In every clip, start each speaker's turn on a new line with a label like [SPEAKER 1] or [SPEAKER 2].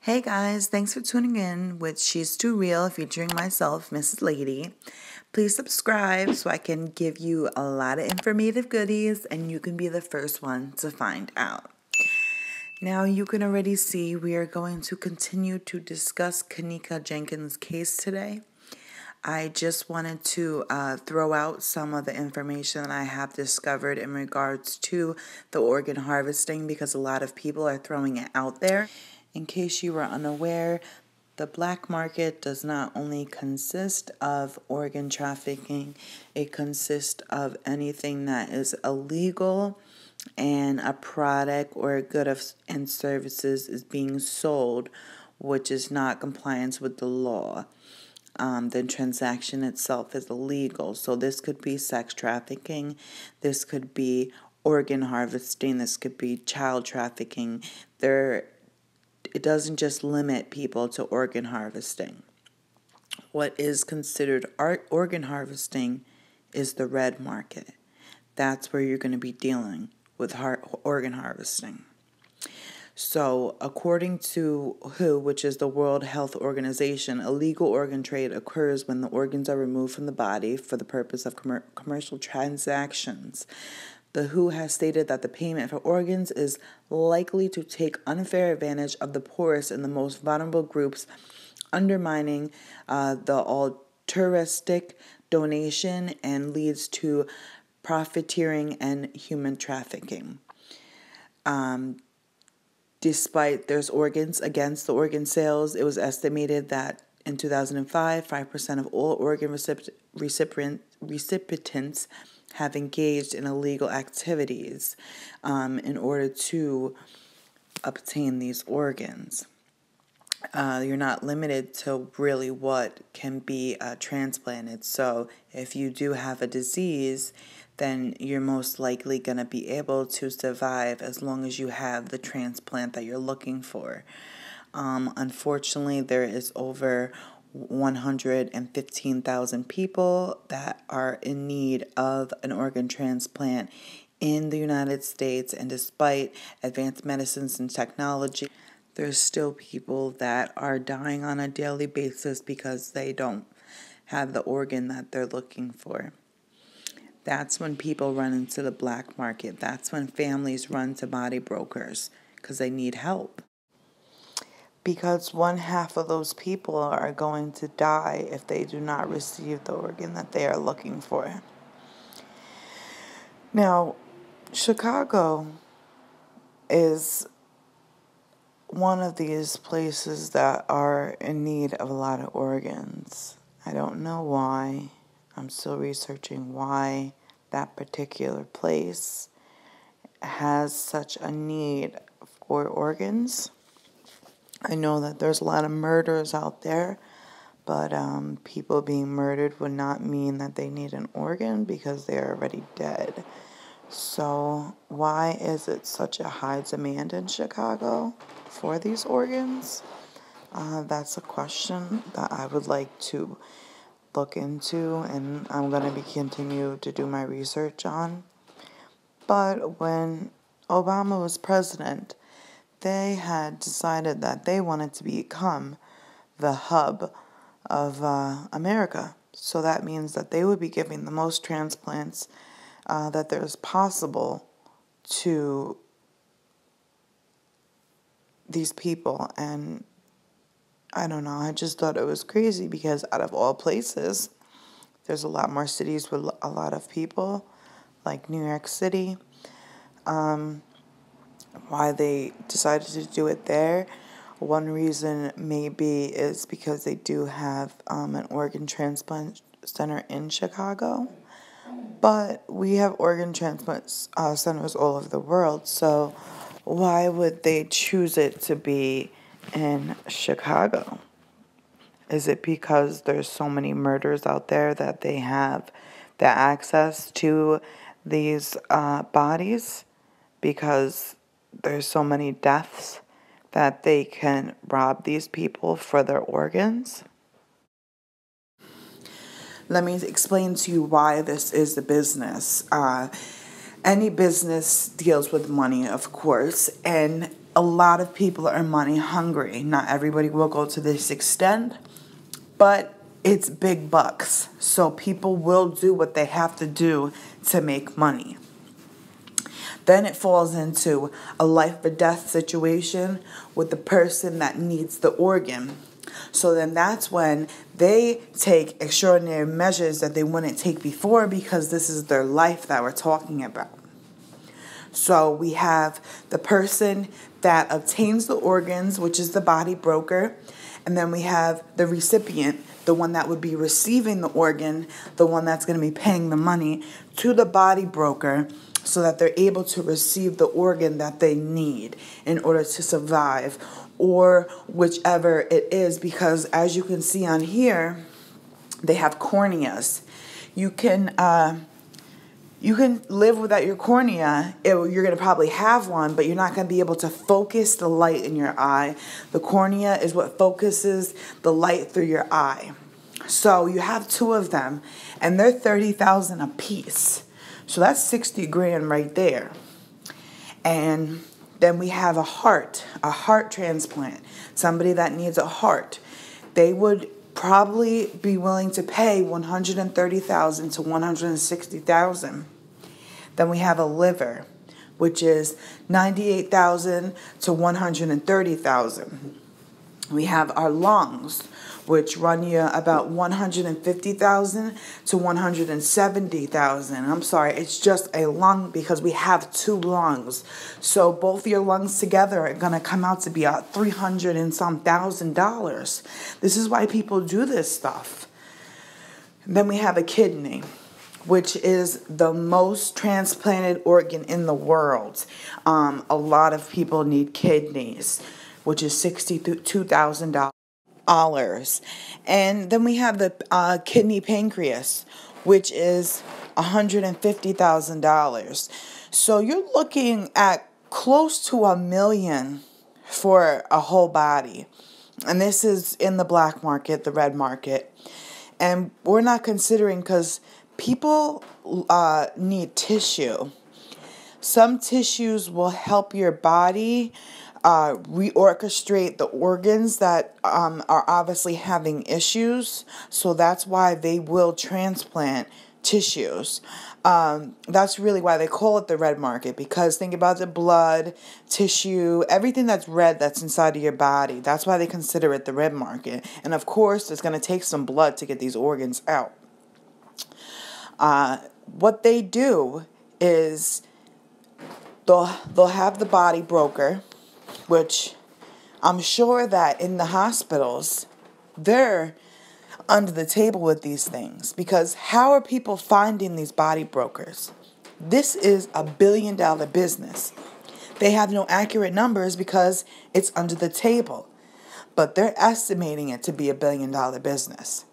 [SPEAKER 1] Hey guys, thanks for tuning in with She's Too Real featuring myself, Mrs. Lady. Please subscribe so I can give you a lot of informative goodies and you can be the first one to find out. Now you can already see we are going to continue to discuss Kenneka Jenkins' case today. I just wanted to throw out some of the information that I have discovered in regards to the organ harvesting because a lot of people are throwing it out there. In case you were unaware, the black market does not only consist of organ trafficking, it consists of anything that is illegal and a product or a good and services is being sold which is not compliance with the law. The transaction itself is illegal. So this could be sex trafficking, this could be organ harvesting, this could be child trafficking. It doesn't just limit people to organ harvesting. What is considered organ harvesting is the red market. That's where you're going to be dealing with organ harvesting. So, according to WHO, which is the World Health Organization, illegal organ trade occurs when the organs are removed from the body for the purpose of commercial transactions. The WHO has stated that the payment for organs is likely to take unfair advantage of the poorest and the most vulnerable groups, undermining the altruistic donation and leads to profiteering and human trafficking. Despite there's organs against the organ sales, it was estimated that in 2005, 5% of all organ recipients have engaged in illegal activities in order to obtain these organs. You're not limited to really what can be transplanted. So if you do have a disease, then you're most likely going to be able to survive as long as you have the transplant that you're looking for. Unfortunately, there is over 115,000 people that are in need of an organ transplant in the United States, and despite advanced medicines and technology, there's still people that are dying on a daily basis because they don't have the organ that they're looking for. That's when people run into the black market. That's when families run to body brokers because they need help. Because one half of those people are going to die if they do not receive the organ that they are looking for. Now, Chicago is one of these places that are in need of a lot of organs. I don't know why. I'm still researching why that particular place has such a need for organs. I know that there's a lot of murders out there, but people being murdered would not mean that they need an organ because they're already dead. So why is it such a high demand in Chicago for these organs? That's a question that I would like to look into, and I'm going to continue to do my research on. But when Obama was president, they had decided that they wanted to become the hub of America. So that means that they would be giving the most transplants that there's possible to these people. And I don't know, I just thought it was crazy because out of all places, there's a lot more cities with a lot of people, like New York City. Why they decided to do it there, one reason maybe is because they do have an organ transplant center in Chicago. But we have organ transplant centers all over the world, so why would they choose it to be in Chicago? Is it because there's so many murders out there that they have the access to these bodies? Because there's so many deaths that they can rob these people for their organs? Let me explain to you why this is a business. Any business deals with money, of course, and a lot of people are money hungry. Not everybody will go to this extent, but it's big bucks. So people will do what they have to do to make money. Then it falls into a life or death situation with the person that needs the organ. So then that's when they take extraordinary measures that they wouldn't take before, because this is their life that we're talking about. So we have the person that obtains the organs, which is the body broker. And then we have the recipient, the one that would be receiving the organ, the one that's going to be paying the money to the body broker so that they're able to receive the organ that they need in order to survive, or whichever it is, because as you can see on here, they have corneas. You can live without your cornea. You're going to probably have one, but you're not going to be able to focus the light in your eye. The cornea is what focuses the light through your eye. So you have two of them, and they're $30,000 a piece. So that's $60,000 right there. And then we have a heart transplant. Somebody that needs a heart. They would probably be willing to pay $130,000 to $160,000. Then we have a liver, which is $98,000 to $130,000. We have our lungs, which run you about $150,000 to $170,000. I'm sorry, it's just a lung because we have two lungs. So both your lungs together are going to come out to be $300,000 and some thousand. This is why people do this stuff. Then we have a kidney, which is the most transplanted organ in the world. A lot of people need kidneys, which is $62,000. And then we have the kidney pancreas, which is $150,000. So you're looking at close to $1 million for a whole body. And this is in the black market, the red market. And we're not considering, because people need tissue. Some tissues will help your body reorchestrate the organs that are obviously having issues. So that's why they will transplant tissues. That's really why they call it the red market, because think about the blood, tissue, everything that's red that's inside of your body. That's why they consider it the red market. And of course, it's going to take some blood to get these organs out. What they do is they'll have the body broker, which I'm sure that in the hospitals, they're under the table with these things, because how are people finding these body brokers? This is $1 billion business. They have no accurate numbers because it's under the table, but they're estimating it to be $1 billion business.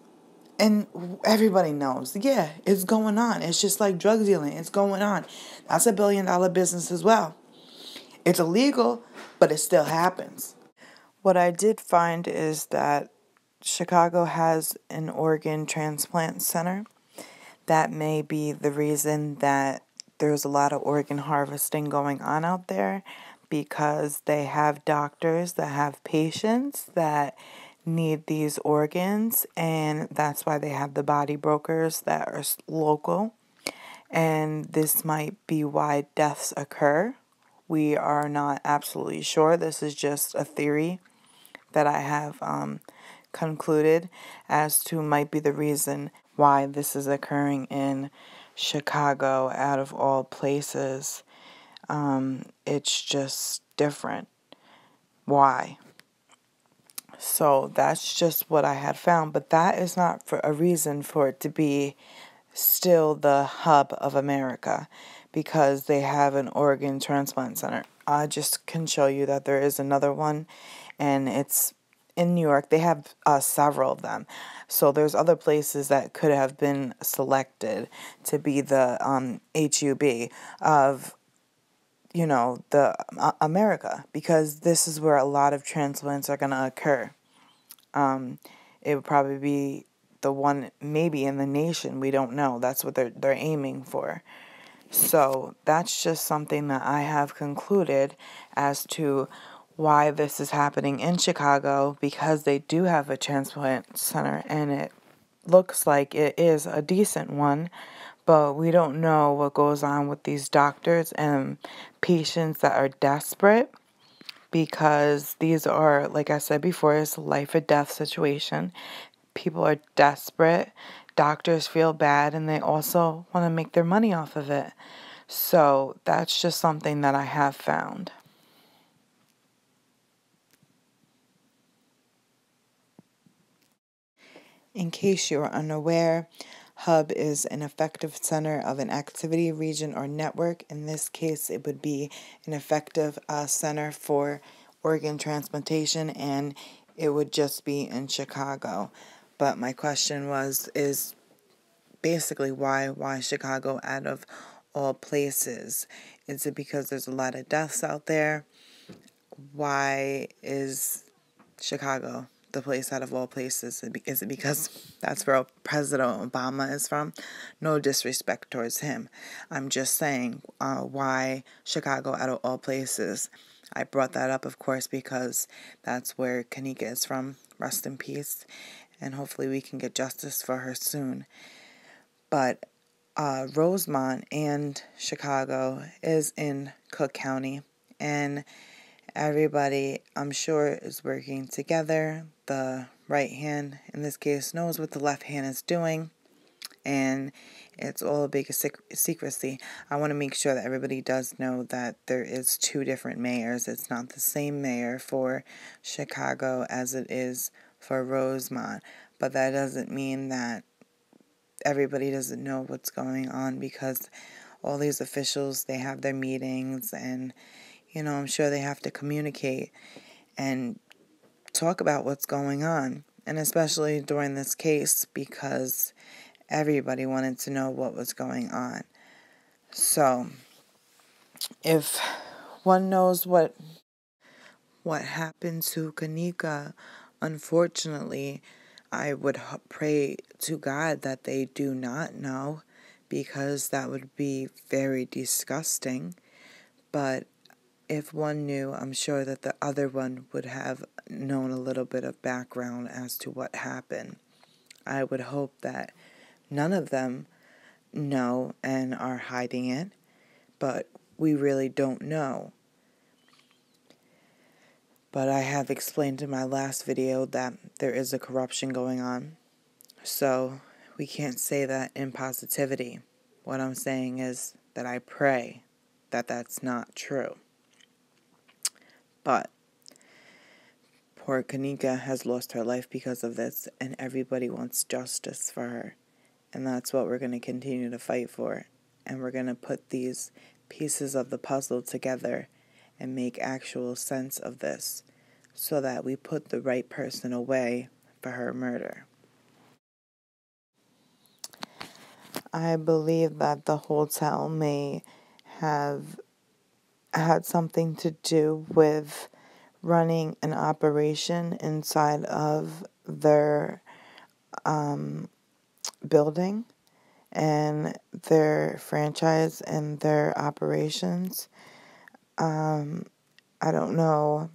[SPEAKER 1] And everybody knows, yeah, it's going on. It's just like drug dealing. It's going on. That's $1 billion business as well. It's illegal, but it still happens. What I did find is that Chicago has an organ transplant center. That may be the reason that there's a lot of organ harvesting going on out there, because they have doctors that have patients that need these organs, and that's why they have the body brokers that are local. And this might be why deaths occur. We are not absolutely sure. This is just a theory that I have concluded as to might be the reason why this is occurring in Chicago out of all places. It's just different. Why? So that's just what I had found, but that is not for a reason for it to be still the hub of America, because they have an organ transplant center. I just can show you that there is another one, and it's in New York. They have several of them. So there's other places that could have been selected to be the HUB of, the America, because this is where a lot of transplants are going to occur. It would probably be the one maybe in the nation. We don't know. That's what they're aiming for. So that's just something that I have concluded as to why this is happening in Chicago, because they do have a transplant center and it looks like it is a decent one, but we don't know what goes on with these doctors and patients that are desperate, because these are, like I said before, it's a life or death situation. People are desperate. Doctors feel bad and they also want to make their money off of it. So that's just something that I have found. In case you are unaware, Hub is an effective center of an activity, region, or network. In this case, it would be an effective center for organ transplantation, and it would just be in Chicago. But my question is basically why Chicago out of all places? Is it because there's a lot of deaths out there? Why is Chicago the place out of all places? Is it because that's where President Obama is from? No disrespect towards him. I'm just saying why Chicago out of all places. I brought that up, of course, because that's where Kenneka is from. Rest in peace. And hopefully we can get justice for her soon. But Rosemont and Chicago is in Cook County. And everybody, I'm sure, is working together. The right hand, in this case, knows what the left hand is doing. And it's all a big secrecy. I want to make sure that everybody does know that there is two different mayors. It's not the same mayor for Chicago as it is for Rosemont. But that doesn't mean that everybody doesn't know what's going on, because all these officials, they have their meetings and, I'm sure they have to communicate and talk about what's going on. And especially during this case, because everybody wanted to know what was going on. So, if one knows what happened to Kenneka, unfortunately, I would pray to God that they do not know, because that would be very disgusting. But if one knew, I'm sure that the other one would have known a little bit of background as to what happened. I would hope that none of them know and are hiding it, but we really don't know. But I have explained in my last video that there is a corruption going on, so we can't say that in positivity. What I'm saying is that I pray that that's not true. But poor Kenneka has lost her life because of this, and everybody wants justice for her. And that's what we're going to continue to fight for. And we're going to put these pieces of the puzzle together and make actual sense of this, so that we put the right person away for her murder. I believe that the hotel may have had something to do with running an operation inside of their building and their franchise and their operations. I don't know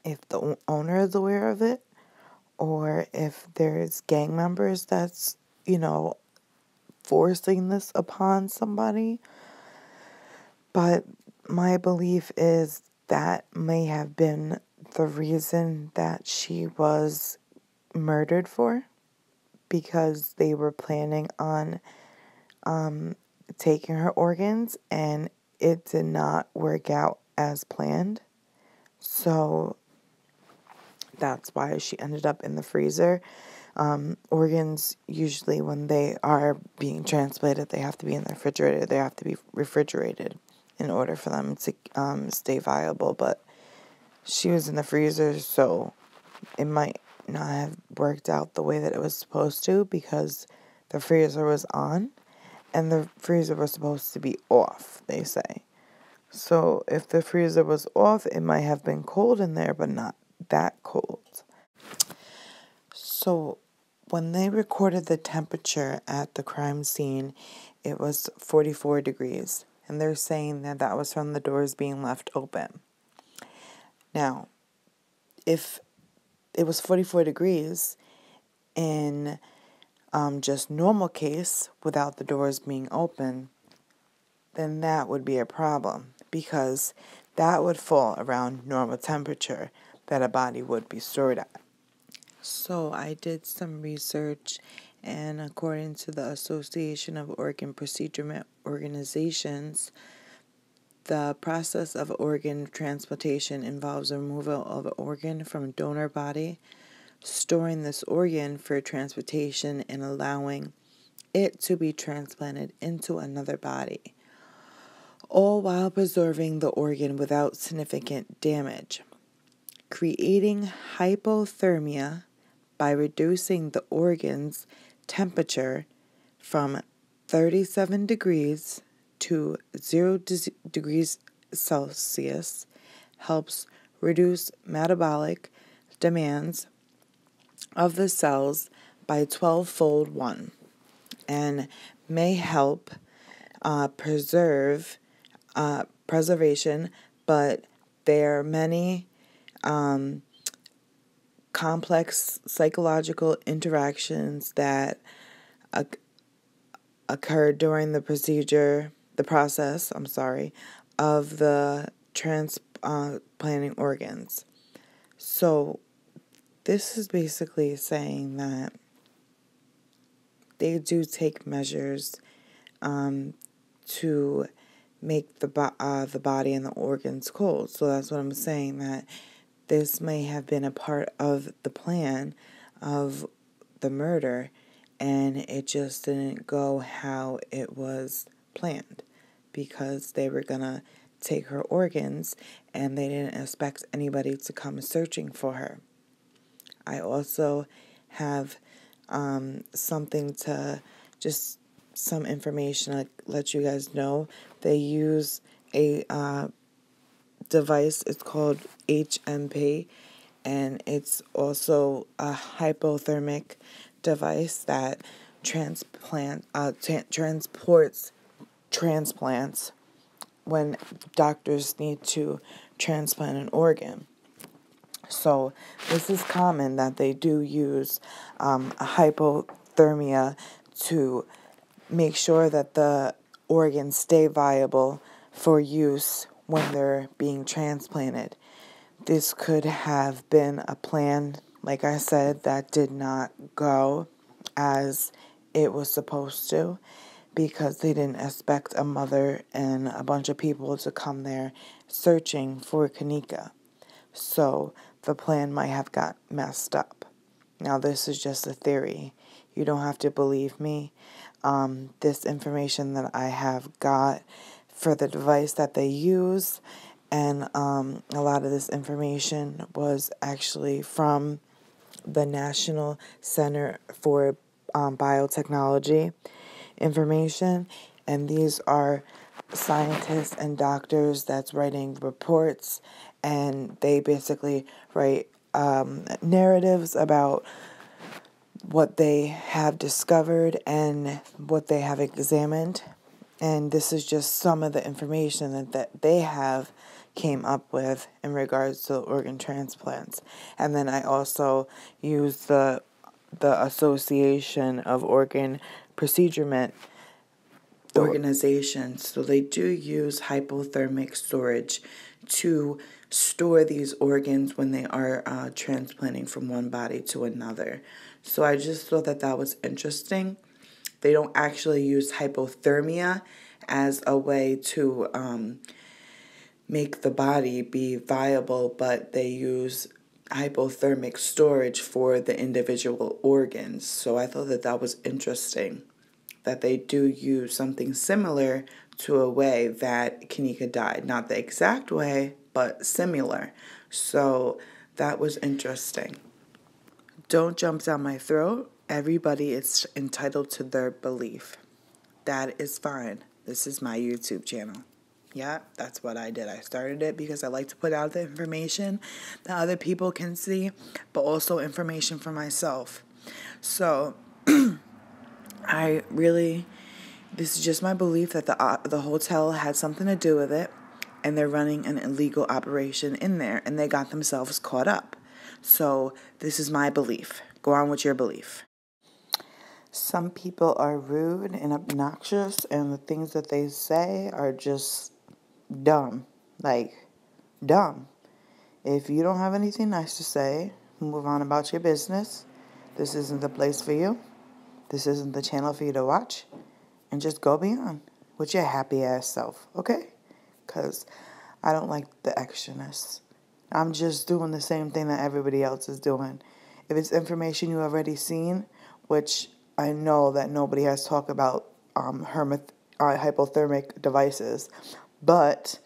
[SPEAKER 1] if the owner is aware of it, or if there's gang members that's, forcing this upon somebody. But my belief is that may have been the reason that she was murdered for, because they were planning on taking her organs and it did not work out as planned. So that's why she ended up in the freezer. Organs, usually when they are being transplanted, they have to be in the refrigerator. They have to be refrigerated in order for them to stay viable. But she was in the freezer, so it might not have worked out the way that it was supposed to, because the freezer was on and the freezer was supposed to be off, they say. So if the freezer was off, it might have been cold in there, but not that cold. So when they recorded the temperature at the crime scene, it was 44 degrees. And they're saying that that was from the doors being left open. Now, if it was 44 degrees in just normal case without the doors being open, then that would be a problem, because that would fall around normal temperature that a body would be stored at. So I did some research, and according to the Association of Organ Procurement Organizations, the process of organ transplantation involves removal of an organ from a donor body, storing this organ for transportation, and allowing it to be transplanted into another body, all while preserving the organ without significant damage. Creating hypothermia by reducing the organ's temperature from 37 degrees to 0 degrees Celsius helps reduce metabolic demands of the cells by 12-fold one, and may help preservation, but there are many complex psychological interactions that occur during the process of the transplanting organs. So this is basically saying that they do take measures to make the body and the organs cold. So that's what I'm saying, that this may have been a part of the plan of the murder, and it just didn't go how it was planned, because they were going to take her organs and they didn't expect anybody to come searching for her. I also have some information I let you guys know. They use a device. It's called HMP, and it's also a hypothermic device that transports transplants when doctors need to transplant an organ. So this is common that they do use a hypothermia to make sure that the organs stay viable for use when they're being transplanted. This could have been a plan, like I said, that did not go as it was supposed to, because they didn't expect a mother and a bunch of people to come there searching for Kenneka. So the plan might have got messed up. Now, this is just a theory. You don't have to believe me. This information that I have got for the device that they use, and a lot of this information was actually from the National Center for Biotechnology information, and these are scientists and doctors that's writing reports, and they basically write narratives about what they have discovered and what they have examined. And this is just some of the information that they have came up with in regards to organ transplants. And then I also use the Association of Organ Procurement Organizations. So they do use hypothermic storage to store these organs when they are transplanting from one body to another. So I just thought that was interesting. They don't actually use hypothermia as a way to make the body be viable, but they use hypothermic storage for the individual organs. So I thought that was interesting, that they do use something similar to a way that Kenneka died. Not the exact way, but similar. So that was interesting. Don't jump down my throat. Everybody is entitled to their belief. That is fine. This is my YouTube channel. Yeah, that's what I did. I started it because I like to put out the information that other people can see, but also information for myself. So, this is just my belief that the hotel had something to do with it. and they're running an illegal operation in there, and they got themselves caught up. So this is my belief. Go on with your belief. Some people are rude and obnoxious, and the things that they say are just dumb. Like, dumb. If you don't have anything nice to say, move on about your business. This isn't the place for you. This isn't the channel for you to watch. And just go beyond with your happy ass self, okay? Because I don't like the extraness. I'm just doing the same thing that everybody else is doing. If it's information you already seen, which I know that nobody has talked about hypothermic devices, but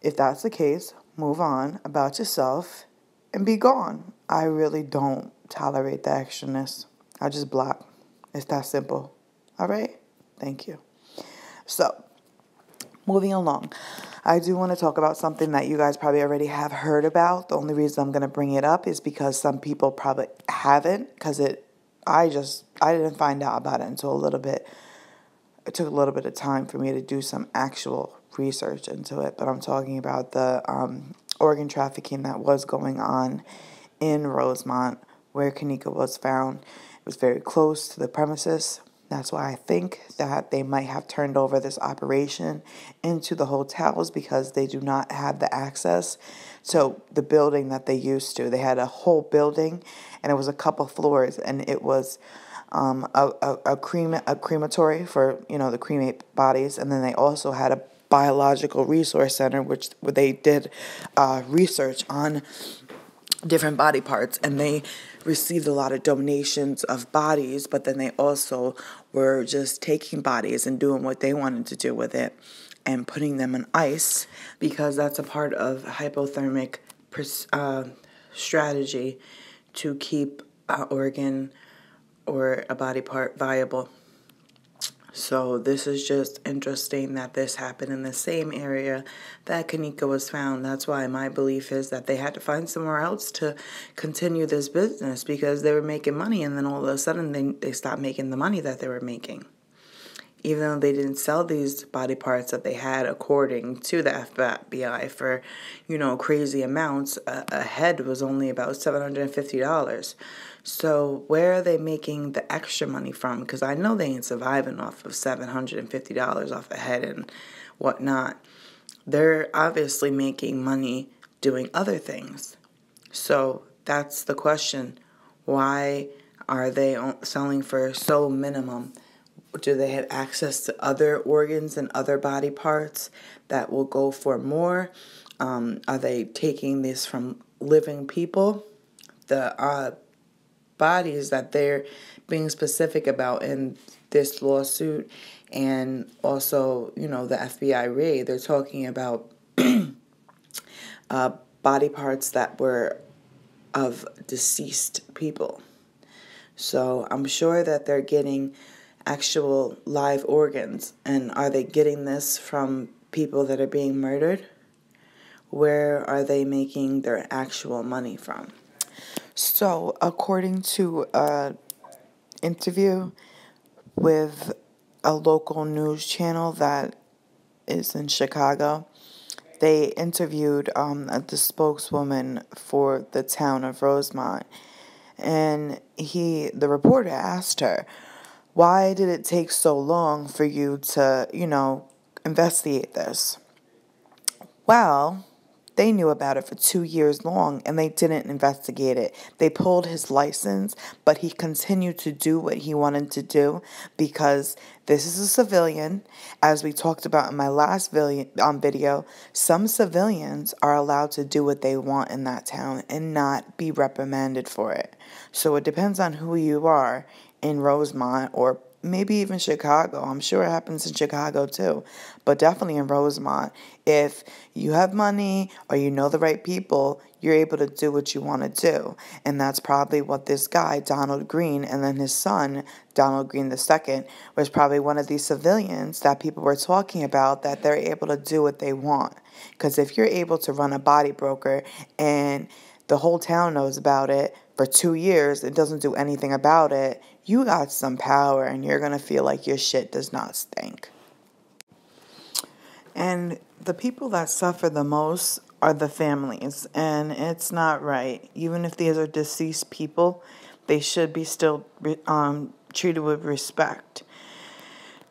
[SPEAKER 1] if that's the case, move on about yourself and be gone. I really don't tolerate the extraness. I just block. It's that simple. All right? Thank you. So, moving along. I do want to talk about something that you guys probably already have heard about. The only reason I'm going to bring it up is because some people probably haven't, because I didn't find out about it until a little bit. It took a little bit of time for me to do some actual research into it, but I'm talking about the organ trafficking that was going on in Rosemont, where Kenneka was found. It was very close to the premises. That's why I think that they might have turned over this operation into the hotels, because they do not have the access to the building that they used to. They had a whole building, and it was a couple floors, and it was a crematory for, the cremate bodies, and then they also had a biological resource center, where they did research on different body parts, and they received a lot of donations of bodies, but then they also were just taking bodies and doing what they wanted to do with it and putting them in ice, because that's a part of hypothermic strategy to keep an organ or a body part viable. So this is just interesting that this happened in the same area that Kenneka was found. That's why my belief is that they had to find somewhere else to continue this business, because they were making money, and then all of a sudden they stopped making the money that they were making. Even though they didn't sell these body parts that they had, according to the FBI, for, crazy amounts, a head was only about $750. So where are they making the extra money from? Because I know they ain't surviving off of $750 off a head and whatnot. They're obviously making money doing other things. So that's the question. Why are they selling for so minimum? Do they have access to other organs and other body parts that will go for more? Are they taking this from living people? The bodies that they're being specific about in this lawsuit, and also, the FBI raid, they're talking about body parts that were of deceased people. So I'm sure that they're getting actual live organs. And are they getting this from people that are being murdered? Where are they making their actual money from? So according to an interview with a local news channel that is in Chicago, they interviewed the spokeswoman for the town of Rosemont. And the reporter asked her, why did it take so long for you to, investigate this? Well, they knew about it for 2 years long, and they didn't investigate it. They pulled his license, but he continued to do what he wanted to do, because this is a civilian. As we talked about in my last video, some civilians are allowed to do what they want in that town and not be reprimanded for it. So it depends on who you are in Rosemont, or maybe even Chicago. I'm sure it happens in Chicago too, but definitely in Rosemont. If you have money or you know the right people, you're able to do what you want to do. And that's probably what this guy, Donald Green, and then his son, Donald Green II, was probably one of these civilians that people were talking about, that they're able to do what they want. Because if you're able to run a body broker and the whole town knows about it for 2 years and doesn't do anything about it, you got some power, and you're going to feel like your shit does not stink. And the people that suffer the most are the families. And it's not right. Even if these are deceased people, they should be still treated with respect.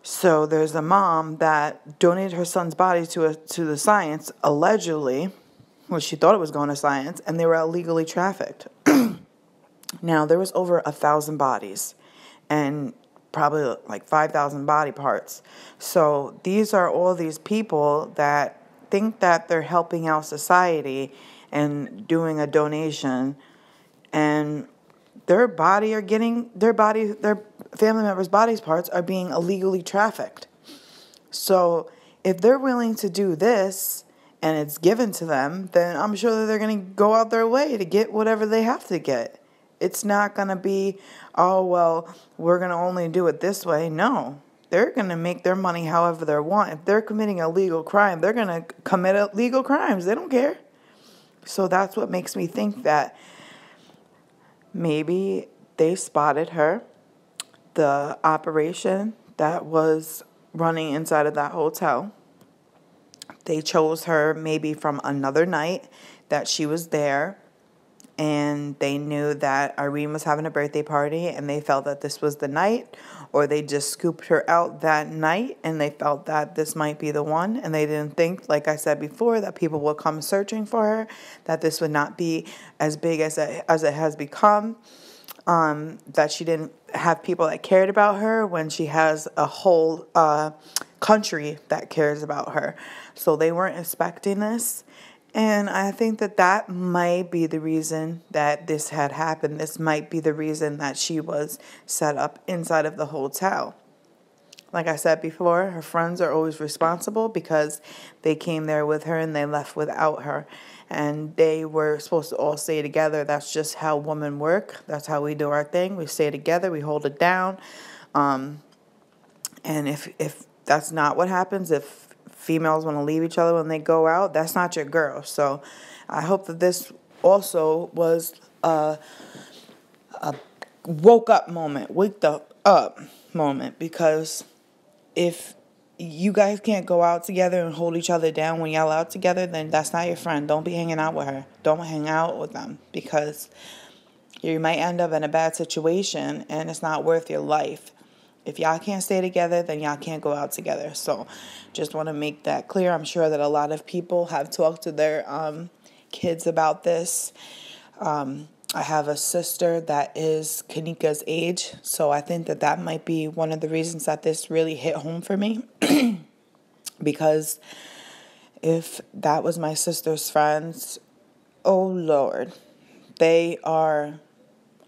[SPEAKER 1] So there's a mom that donated her son's body to the science, allegedly. Well, she thought it was going to science, and they were illegally trafficked. Now, there was over 1,000 bodies and probably like 5,000 body parts. So these are all these people that think that they're helping out society and doing a donation, and their family members' bodies parts are being illegally trafficked. So if they're willing to do this and it's given to them, then I'm sure that they're going to go out their way to get whatever they have to get. It's not going to be, oh, well, we're going to only do it this way. No, they're going to make their money however they want. If they're committing a legal crime, they're going to commit illegal crimes. They don't care. So that's what makes me think that maybe they spotted her, the operation that was running inside of that hotel. They chose her maybe from another night that she was there, and they knew that Irene was having a birthday party and they felt that this was the night, or they just scooped her out that night and they felt that this might be the one, and they didn't think, like I said before, that people would come searching for her, that this would not be as big as it has become, that she didn't have people that cared about her when she has a whole country that cares about her. So they weren't expecting this. And I think that might be the reason that this had happened. This might be the reason that she was set up inside of the hotel. Like I said before, her friends are always responsible because they came there with her and they left without her. And they were supposed to all stay together. That's just how women work. That's how we do our thing. We stay together. We hold it down. And if that's not what happens, if females want to leave each other when they go out, that's not your girl. So I hope that this also was a wake up moment, because if you guys can't go out together and hold each other down when y'all out together, then that's not your friend. Don't be hanging out with her. Don't hang out with them, because you might end up in a bad situation and it's not worth your life. If y'all can't stay together, then y'all can't go out together. So just want to make that clear. I'm sure that a lot of people have talked to their kids about this. I have a sister that is Kenneka's age, so I think that might be one of the reasons that this really hit home for me. Because if that was my sister's friends, oh Lord, they are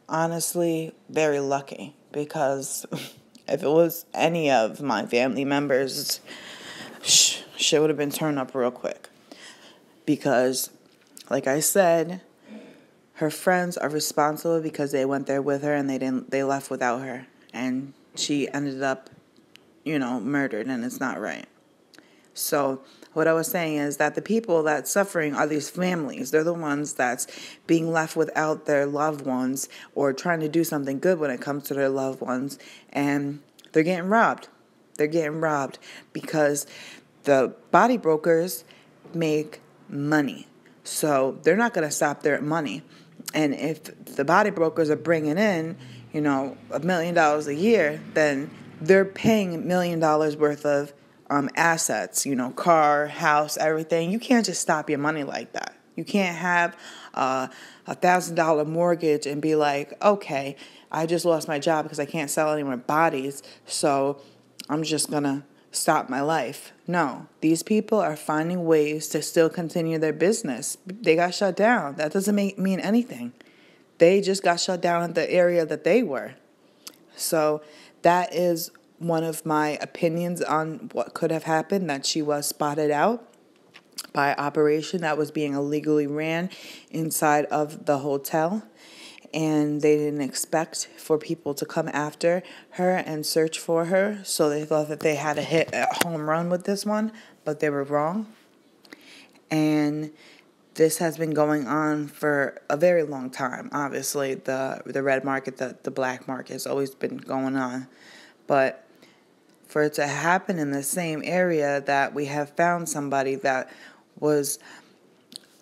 [SPEAKER 1] honestly very lucky, because if it was any of my family members, shit would have been turned up real quick. Because, like I said, her friends are responsible because they went there with her and they left without her. And she ended up, murdered, and it's not right. So what I was saying is that the people that's suffering are these families. They're the ones that's being left without their loved ones, or trying to do something good when it comes to their loved ones. And they're getting robbed. They're getting robbed because the body brokers make money. So they're not going to stop their money. And if the body brokers are bringing in, $1 million a year, then they're paying $1 million worth of assets, car, house, everything. You can't just stop your money like that. You can't have a $1,000 mortgage and be like, okay, I just lost my job because I can't sell any more bodies, so I'm just going to stop my life. No, these people are finding ways to still continue their business. They got shut down. That doesn't mean anything. They just got shut down in the area that they were. So that is one of my opinions on what could have happened, that she was spotted out by operation that was being illegally ran inside of the hotel. And they didn't expect for people to come after her and search for her. So they thought that they had to hit a home run with this one, but they were wrong. And this has been going on for a very long time. Obviously, the red market, the black market has always been going on. But for it to happen in the same area that we have found somebody that was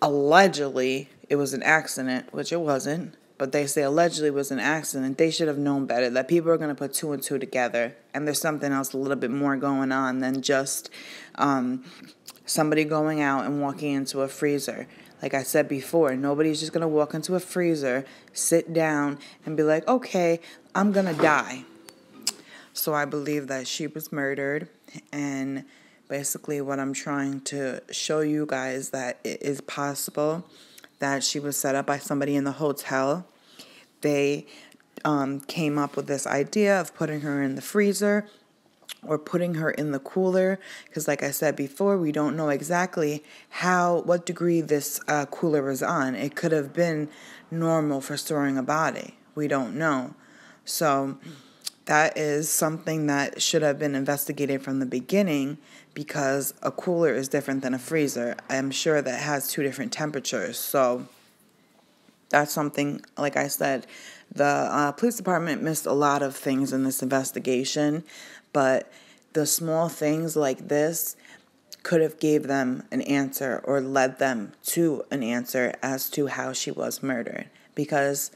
[SPEAKER 1] allegedly, it was an accident, which it wasn't, but they say allegedly was an accident. They should have known better, that people are going to put two and two together, and there's something else a little bit more going on than just somebody going out and walking into a freezer. Like I said before, nobody's just going to walk into a freezer, sit down, and be like, okay, I'm going to die. So I believe that she was murdered, and basically what I'm trying to show you guys that it is possible that she was set up by somebody in the hotel. They came up with this idea of putting her in the freezer or putting her in the cooler, because like I said before, we don't know exactly what degree this cooler was on. It could have been normal for storing a body. We don't know. So that is something that should have been investigated from the beginning, because a cooler is different than a freezer. I'm sure that has two different temperatures. So that's something, like I said, the police department missed a lot of things in this investigation, but the small things like this could have gave them an answer or led them to an answer as to how she was murdered. Because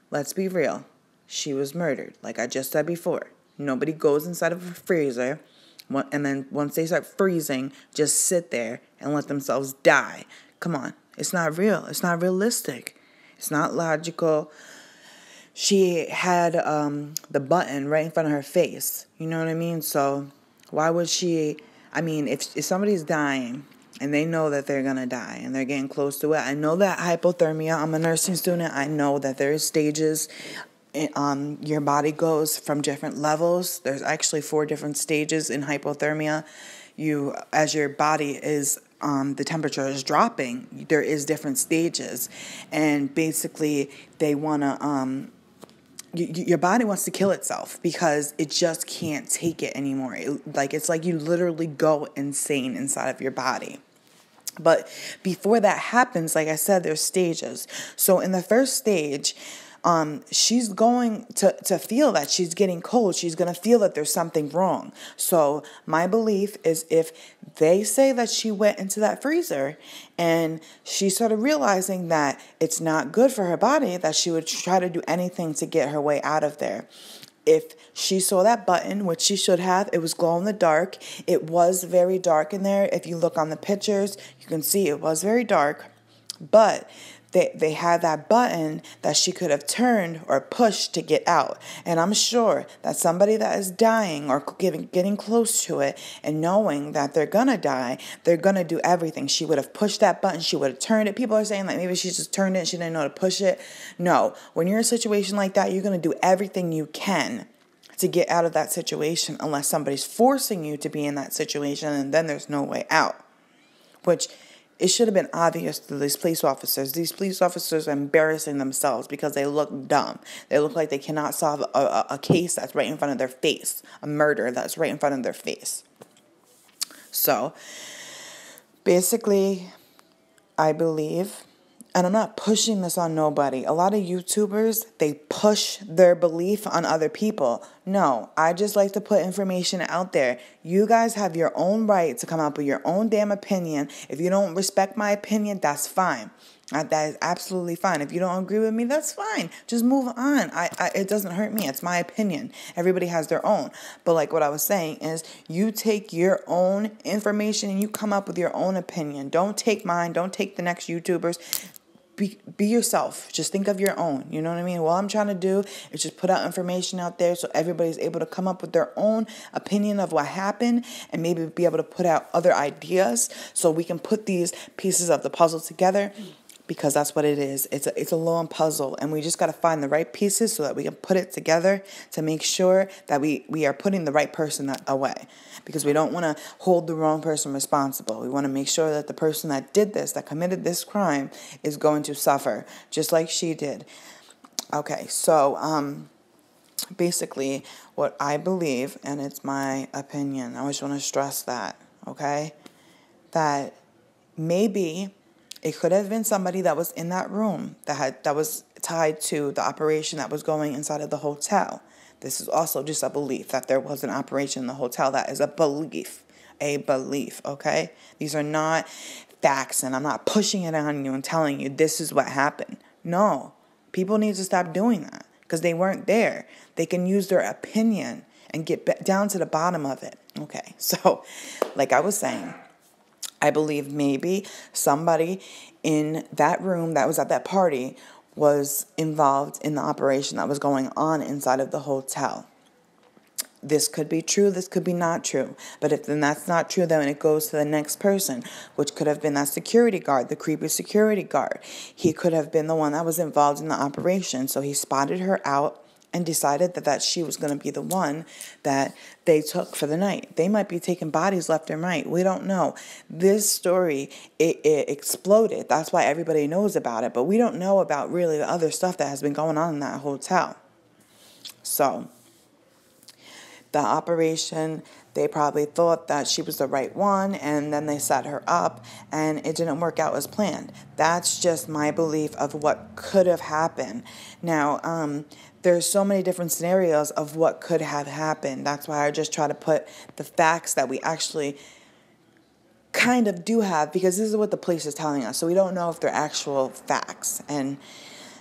[SPEAKER 1] let's be real, she was murdered. Like I just said before, nobody goes inside of a freezer and then once they start freezing, just sit there and let themselves die. Come on, it's not real. It's not realistic. It's not logical. She had the button right in front of her face. You know what I mean? So why would she? I mean, if somebody's dying and they know that they're going to die and they're getting close to it. I know that hypothermia, I'm a nursing student. I know that there is stages. Your body goes from different levels. There's actually 4 different stages in hypothermia. As your body is, the temperature is dropping, there is different stages. And basically they want to, your body wants to kill itself because it just can't take it anymore. It's like you literally go insane inside of your body. But before that happens, like I said, there's stages. So in the first stage, she's going to feel that she's getting cold. She's going to feel that there's something wrong. So my belief is if they say that she went into that freezer and she started realizing that it's not good for her body, that she would try to do anything to get her way out of there. If she saw that button, which she should have, it was glow in the dark. It was very dark in there. If you look on the pictures, you can see it was very dark. But they had that button that she could have turned or pushed to get out. And I'm sure that somebody that is dying or getting close to it and knowing that they're going to die, they're going to do everything. She would have pushed that button. She would have turned it. People are saying like maybe she just turned it and she didn't know how to push it. No, when you're in a situation like that, you're going to do everything you can to get out of that situation unless somebody's forcing you to be in that situation, and then there's no way out, which it should have been obvious to these police officers. These police officers are embarrassing themselves because they look dumb. They look like they cannot solve a case that's right in front of their face, a murder that's right in front of their face. So, basically, I believe, and I'm not pushing this on nobody. A lot of YouTubers, they push their belief on other people. No, I just like to put information out there. You guys have your own right to come up with your own damn opinion. If you don't respect my opinion, that's fine. That is absolutely fine. If you don't agree with me, that's fine. Just move on. It doesn't hurt me. It's my opinion. Everybody has their own. But like what I was saying is you take your own information and you come up with your own opinion. Don't take mine. Don't take the next YouTubers. Be yourself. Just think of your own. You know what I mean? What I'm trying to do is just put out information out there so everybody's able to come up with their own opinion of what happened and maybe be able to put out other ideas so we can put these pieces of the puzzle together, because that's what it is. It's a long puzzle, and we just got to find the right pieces so that we can put it together to make sure that we are putting the right person away, because we don't want to hold the wrong person responsible. We want to make sure that the person that did this, that committed this crime, is going to suffer just like she did. Okay, so basically what I believe, and it's my opinion, I just want to stress that, okay, that maybe it could have been somebody that was in that room that was tied to the operation that was going inside of the hotel. This is also just a belief that there was an operation in the hotel. That is a belief, okay? These are not facts, and I'm not pushing it on you and telling you this is what happened. No, people need to stop doing that because they weren't there. They can use their opinion and get down to the bottom of it. Okay, so like I was saying, I believe maybe somebody in that room that was at that party was involved in the operation that was going on inside of the hotel. This could be true, this could be not true. But if then that's not true, then it goes to the next person, which could have been that security guard, the creepy security guard. He could have been the one that was involved in the operation. So he spotted her out and decided that she was going to be the one that they took for the night. They might be taking bodies left and right. We don't know. This story, it exploded. That's why everybody knows about it. But we don't know about really the other stuff that has been going on in that hotel. So the operation, they probably thought that she was the right one, and then they set her up, and it didn't work out as planned. That's just my belief of what could have happened. Now, there's so many different scenarios of what could have happened. That's why I just try to put the facts that we actually kind of do have, because this is what the police is telling us. So we don't know if they're actual facts, and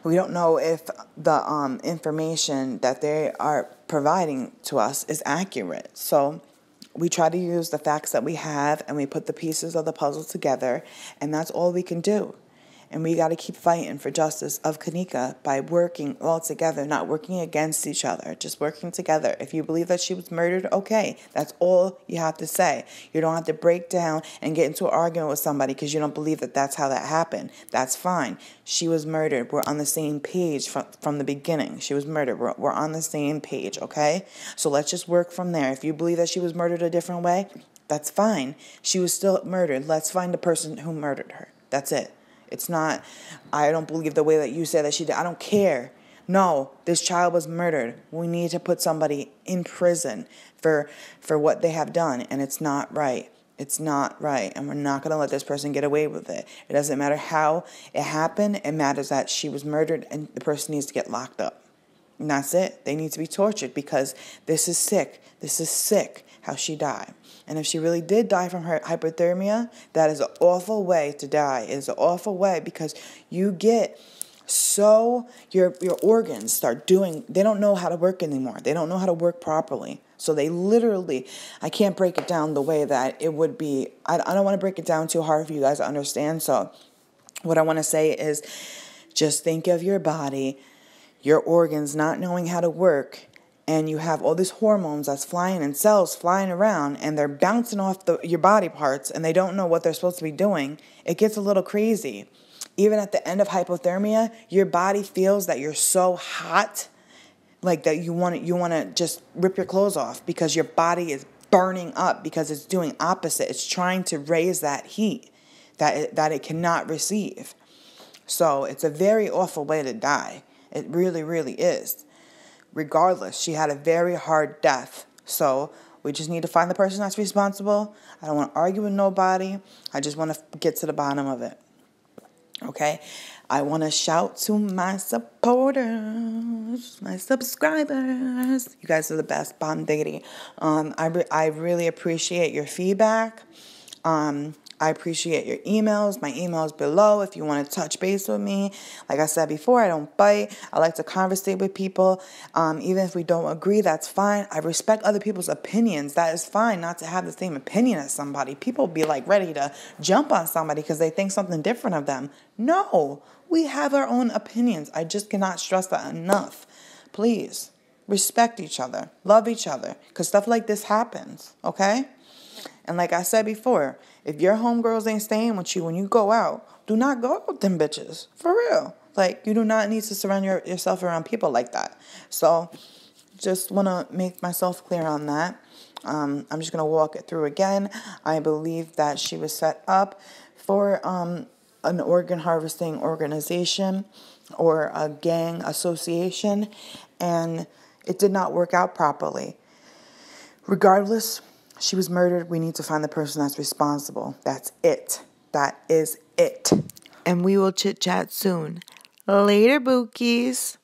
[SPEAKER 1] we don't know if the information that they are providing to us is accurate. So we try to use the facts that we have, and we put the pieces of the puzzle together, and that's all we can do. And we got to keep fighting for justice of Kenneka by working all together, not working against each other, just working together. If you believe that she was murdered, okay, that's all you have to say. You don't have to break down and get into an argument with somebody because you don't believe that that's how that happened. That's fine. She was murdered. We're on the same page from the beginning. She was murdered. We're on the same page, okay? So let's just work from there. If you believe that she was murdered a different way, that's fine. She was still murdered. Let's find the person who murdered her. That's it. It's not, I don't believe the way that you say that she did. I don't care. No, this child was murdered. We need to put somebody in prison for what they have done. And it's not right. It's not right. And we're not going to let this person get away with it. It doesn't matter how it happened. It matters that she was murdered and the person needs to get locked up. And that's it. They need to be tortured because this is sick. This is sick how she died. And if she really did die from her hypothermia, that is an awful way to die. It is an awful way because you get so, your organs start doing, they don't know how to work anymore. They don't know how to work properly. So they literally, I can't break it down the way that it would be. I don't want to break it down too hard for you guys to understand. So what I want to say is just think of your body, your organs not knowing how to work, and you have all these hormones that's flying and cells flying around, and they're bouncing off your body parts, and they don't know what they're supposed to be doing. It gets a little crazy. Even at the end of hypothermia, your body feels that you're so hot, like that you want to just rip your clothes off because your body is burning up because it's doing opposite. It's trying to raise that heat that it cannot receive. So it's a very awful way to die. It really, really is. Regardless, she had a very hard death. So we just need to find the person that's responsible. I don't want to argue with nobody. I just want to get to the bottom of it. Okay? I want to shout to my supporters, my subscribers. You guys are the best. Bomb diggity. I really appreciate your feedback. I appreciate your emails. My email is below if you want to touch base with me. Like I said before, I don't bite. I like to conversate with people. Even if we don't agree, that's fine. I respect other people's opinions. That is fine not to have the same opinion as somebody. People be like ready to jump on somebody because they think something different of them. No, we have our own opinions. I just cannot stress that enough. Please respect each other. Love each other because stuff like this happens, okay? And like I said before, if your homegirls ain't staying with you when you go out, do not go out with them bitches. For real. Like, you do not need to surround yourself around people like that. So, just want to make myself clear on that. I'm just going to walk it through again. I believe that she was set up for an organ harvesting organization or a gang association, and it did not work out properly. Regardless, she was murdered. We need to find the person that's responsible. That's it. That is it. And we will chit chat soon. Later, Bookies.